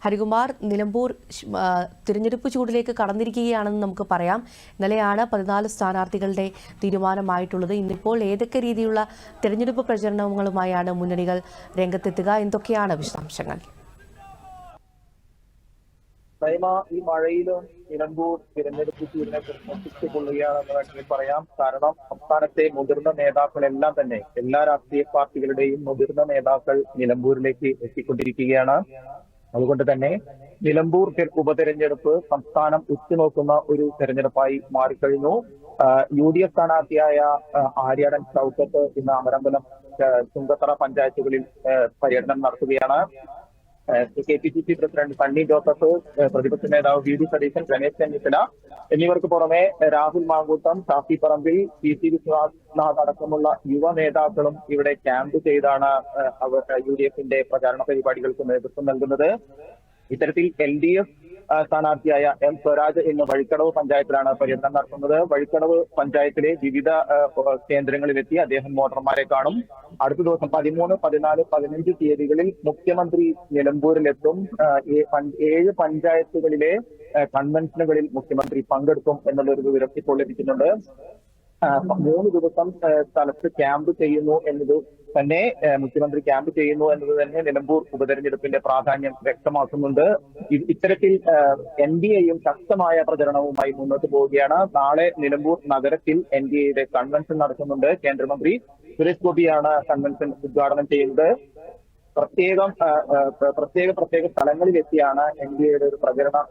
ഹരികുമാർ, നിലമ്പൂർ തിരഞ്ഞെടുപ്പ് ചൂടിലേക്ക് കടന്നിരിക്കുകയാണെന്ന് നമുക്ക് പറയാം. ഇന്നലെയാണ് 14 സ്ഥാനാർത്ഥികളുടെ തീരുമാനമായിട്ടുള്ളത്. ഇന്നിപ്പോൾ ഏതൊക്കെ രീതിയിലുള്ള തിരഞ്ഞെടുപ്പ് പ്രചരണങ്ങളുമായാണ് മുന്നണികൾ രംഗത്തെത്തുക? എന്തൊക്കെയാണ് വിശദാംശങ്ങൾ? ഈ മഴയിലും നിലമ്പൂർ തിരഞ്ഞെടുപ്പ് ചൂടിനെ പ്രശംസിച്ചുകൊള്ളുകയാണെന്ന് വേണമെങ്കിൽ പറയാം. കാരണം സംസ്ഥാനത്തെ മുതിർന്ന നേതാക്കളെല്ലാം തന്നെ എല്ലാ രാഷ്ട്രീയ പാർട്ടികളുടെയും മുതിർന്ന നേതാക്കൾ നിലമ്പൂരിലേക്ക് എത്തിക്കൊണ്ടിരിക്കുകയാണ്. അതുകൊണ്ട് തന്നെ നിലമ്പൂർ ഉപതെരഞ്ഞെടുപ്പ് സംസ്ഥാനം ഉറ്റുനോക്കുന്ന ഒരു തെരഞ്ഞെടുപ്പായി മാറിക്കഴിഞ്ഞു. UDF സ്ഥാനാർത്ഥിയായ ആര്യാടൻ ഷൗക്കത്ത് ഇന്ന് അമരമ്പലം ചുങ്കത്തറ പഞ്ചായത്തുകളിൽ പര്യടനം നടത്തുകയാണ്. KPCC പ്രസിഡന്റ് സണ്ണി ജോസഫ്, പ്രതിപക്ഷ നേതാവ് VD സതീശൻ, രമേശ് ചെന്നിത്തല എന്നിവർക്ക് പുറമെ രാഹുൽ മാങ്കൂട്ടം, ഷാഫി പറമ്പിൽ, PC വിശ്വനാഥ് അടക്കമുള്ള യുവ നേതാക്കളും ഇവിടെ ക്യാമ്പ് ചെയ്താണ് അവർ UDFന്റെ പ്രചാരണ പരിപാടികൾക്ക് നേതൃത്വം നൽകുന്നത്. ഇത്തരത്തിൽ LDF സ്ഥാനാർത്ഥിയായ M സ്വരാജ് ഇന്ന് വഴിക്കടവ് പഞ്ചായത്തിലാണ് പര്യടനം നടത്തുന്നത്. വഴിക്കടവ് പഞ്ചായത്തിലെ വിവിധ കേന്ദ്രങ്ങളിലെത്തി അദ്ദേഹം വോട്ടർമാരെ കാണും. അടുത്ത ദിവസം 13, 14, 15 തീയതികളിൽ മുഖ്യമന്ത്രി നിലമ്പൂരിലെത്തും. 7 പഞ്ചായത്തുകളിലെ കൺവെൻഷനുകളിൽ മുഖ്യമന്ത്രി പങ്കെടുക്കും എന്നുള്ളൊരു വിവരം ഇപ്പോൾ ലഭിക്കുന്നുണ്ട്. 3 ദിവസം സ്ഥലത്ത് ക്യാമ്പ് ചെയ്യുന്നു എന്നത് തന്നെ മുഖ്യമന്ത്രി ക്യാമ്പ് ചെയ്യുന്നു എന്നത് തന്നെ നിലമ്പൂർ ഉപതെരഞ്ഞെടുപ്പിന്റെ പ്രാധാന്യം വ്യക്തമാക്കുന്നുണ്ട്. ഇത്തരത്തിൽ NDAയും ശക്തമായ പ്രചരണവുമായി മുന്നോട്ട് പോവുകയാണ്. നാളെ നിലമ്പൂർ നഗരത്തിൽ NDAയുടെ കൺവെൻഷൻ നടക്കുന്നുണ്ട്. കേന്ദ്രമന്ത്രി സുരേഷ് ഗോപിയാണ് കൺവെൻഷൻ ഉദ്ഘാടനം ചെയ്യുന്നത്. പ്രത്യേക സ്ഥലങ്ങളിലെത്തിയാണ് NDAയുടെ ഒരു പ്രചരണം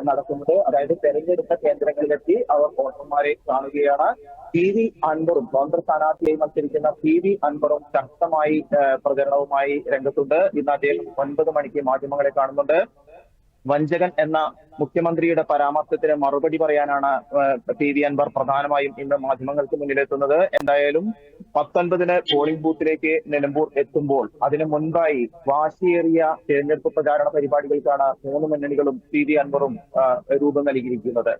നടക്കുന്നത്. അതായത് തെരഞ്ഞെടുത്ത കേന്ദ്രങ്ങളിലെത്തി അവർ വോട്ടർമാരെ കാണുകയാണ്. PV അൻവറും സ്വതന്ത്ര സ്ഥാനാർത്ഥിയായി മത്സരിക്കുന്ന PV അൻവറും ശക്തമായി പ്രചരണവുമായി രംഗത്തുണ്ട്. ഇന്ന് അദ്ദേഹം 9 മണിക്ക് മാധ്യമങ്ങളെ കാണുന്നുണ്ട്. വഞ്ചകൻ എന്ന മുഖ്യമന്ത്രിയുടെ പരാമർശത്തിന് മറുപടി പറയാനാണ് PV അൻവർ പ്രധാനമായും ഇന്ന് മാധ്യമങ്ങൾക്ക് മുന്നിലെത്തുന്നത്. എന്തായാലും 19-ന് പോളിംഗ് ബൂത്തിലേക്ക് നിലമ്പൂർ എത്തുമ്പോൾ അതിനു മുൻപായി വാശിയേറിയ തിരഞ്ഞെടുപ്പ് പ്രചാരണ പരിപാടികൾക്കാണ് 3 മുന്നണികളും PV അൻവറും രൂപം നൽകിയിരിക്കുന്നത്.